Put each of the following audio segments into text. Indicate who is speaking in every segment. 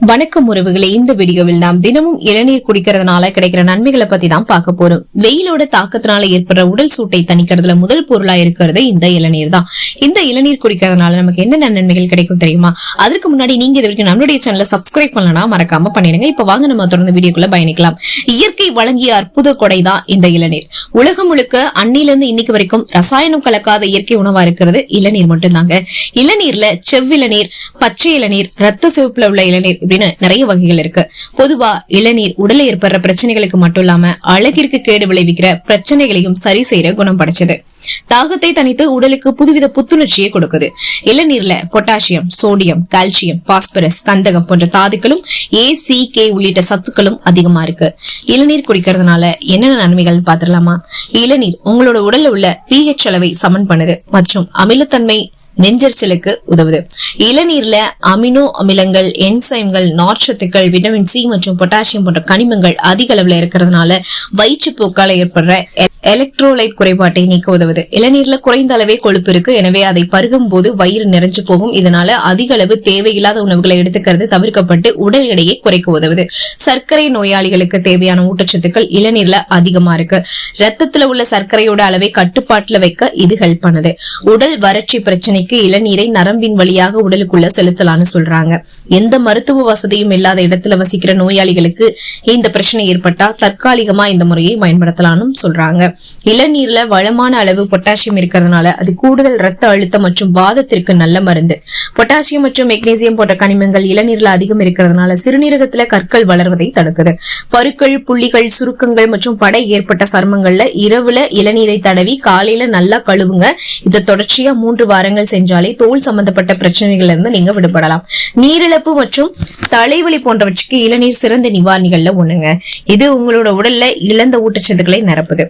Speaker 1: வணக்கம் உறவுகளே, இந்த வீடியோவில் நாம் தினமும் இளநீர் குடிக்கிறதுனால கிடைக்கிற நன்மைகளை பத்தி தான் பார்க்க போறோம். வெயிலோட தாக்கத்தினால ஏற்படுற உடல் சூட்டை தணிக்கிறதுல முதல் பொருளா இருக்கிறது இந்த இளநீர் தான். இந்த இளநீர் குடிக்கிறதுனால நமக்கு என்னென்ன நன்மைகள் கிடைக்கும் தெரியுமா? அதற்கு முன்னாடி நீங்க இது வரைக்கும் நம்மளுடைய சேனலை சப்ஸ்கிரைப் பண்ணலனா மறக்காம பண்ணிடுங்க. இப்ப வாங்க நம்ம தொடர்ந்து வீடியோக்குள்ள பயணிக்கலாம். இயற்கை வழங்கிய அற்புத கொடை தான் இந்த இளநீர். உலகம் முழுக்க அன்னிலிருந்து இன்னைக்கு வரைக்கும் ரசாயனம் கலக்காத இயற்கை உணவா இருக்கிறது இளநீர் மட்டும்தாங்க. இளநீர்ல செவ்விளநீர், பச்சை இளநீர், ரத்த சிவப்புல உள்ள இளநீர் நிறைய வகைகள் இருக்கு. பொதுவா இளநீர் உடலை ஏற்படுற பிரச்சனைகளுக்கு மட்டும் இல்லாம அழகிற்கு கேடு விளைவிக்கிற பிரச்சனைகளையும் சரி செய்யற குணம் படைச்சது. தாகத்தை தணித்து உடலுக்கு புதுவித புத்துணர்ச்சியை கொடுக்குது. இளநீர்ல பொட்டாசியம், சோடியம், கால்சியம், பாஸ்பரஸ், கந்தகம் போன்ற தாதுக்களும் ACK உள்ளிட்ட சத்துக்களும் அதிகமா இருக்கு. இளநீர் குடிக்கிறதுனால என்னென்ன நன்மைகள் பாத்திரலாமா? இளநீர் உங்களோட உடல்ல உள்ள pH அளவை சமன் பண்ணுது மற்றும் அமிலத்தன்மை நெஞ்சரிச்சலுக்கு உதவுது. இளநீர்ல அமினோ அமிலங்கள், என்சைம்கள், நார்ச்சத்துக்கள், விட்டமின் C மற்றும் பொட்டாசியம் போன்ற கனிமங்கள் அதிக அளவுல இருக்கிறதுனால வயிற்றுப்போக்கால ஏற்படுற எலக்ட்ரோலைட் குறைபாட்டை நீக்க உதவுது. இளநீர்ல குறைந்த அளவே கொழுப்பு இருக்கு, எனவே அதை பருகும் போது வயிறு நிறைஞ்சு போகும். இதனால அதிக அளவு தேவையில்லாத உணவுகளை எடுத்துக்கிறது தவிர்க்கப்பட்டு உடல் எடையை குறைக்க உதவுது. சர்க்கரை நோயாளிகளுக்கு தேவையான ஊட்டச்சத்துக்கள் இளநீர்ல அதிகமா இருக்கு. ரத்தத்துல உள்ள சர்க்கரையோட அளவை கட்டுப்பாட்டுல வைக்க இது ஹெல்ப் பண்ணுது. உடல் வறட்சி பிரச்சனைக்கு இளநீரை நரம்பின் வழியாக உடலுக்குள்ள செலுத்தலாம்னு சொல்றாங்க. எந்த மருத்துவ வசதியும் இல்லாத இடத்துல வசிக்கிற நோயாளிகளுக்கு இந்த பிரச்சனை ஏற்பட்டா தற்காலிகமா இந்த முறையை பயன்படுத்தலாம்னு சொல்றாங்க. இளநீர்ல வளமான அளவு பொட்டாசியம் இருக்கிறதுனால அது கூடுதல் ரத்த அழுத்தம் மற்றும் வாதத்திற்கு நல்ல மருந்து. பொட்டாசியம் மற்றும் மெக்னீசியம் போன்ற கனிமங்கள் இளநீர்ல அதிகம் இருக்கிறதுனால சிறுநீரகத்துல கற்கள் வளர்வதை தடுக்குது. பருக்கள், புள்ளிகள், சுருக்கங்கள் மற்றும் படை ஏற்பட்ட சர்மங்கள்ல இரவுல இளநீரை தடவி காலையில நல்லா கழுவுங்க. இதை தொடர்ச்சியா 3 வாரங்கள் செஞ்சாலே தோல் சம்பந்தப்பட்ட பிரச்சனைகள்ல இருந்து நீங்க விடுபடலாம். நீரிழப்பு மற்றும் தலைவலி போன்றவற்றுக்கு இளநீர் சிறந்த நிவாரணிகள்ல ஒண்ணுங்க. இது உங்களோட உடல்ல இழந்த ஊட்டச்சத்துக்களை நிரப்புது.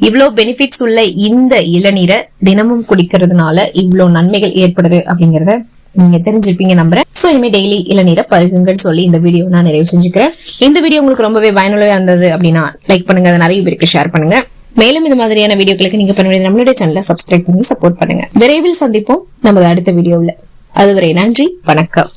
Speaker 1: இவ்வளவு பெனிஃபிட்ஸ் உள்ள இந்த இளநீரை தினமும் குடிக்கிறதுனால இவ்வளவு நன்மைகள் ஏற்படுது அப்படிங்கறத நீங்க தெரிஞ்சிருப்பீங்க நம்புறேன். சோ இனிமே டெய்லி இளநீரை பருகுங்கள் சொல்லி இந்த வீடியோ நான் நிறைவு செஞ்சுக்கிறேன். இந்த வீடியோ உங்களுக்கு ரொம்பவே பயனுள்ளதா இருந்தது அப்படின்னா லைக் பண்ணுங்க, அதை நிறைய பேருக்கு ஷேர் பண்ணுங்க. மேலும் இந்த மாதிரியான வீடியோக்களுக்கு நீங்க பண்ண நம்மளுடைய சேனலை சப்ஸ்கிரைப் பண்ணி சப்போர்ட் பண்ணுங்க. விரைவில் சந்திப்போம் நமது அடுத்த வீடியோவில். அதுவரை நன்றி, வணக்கம்.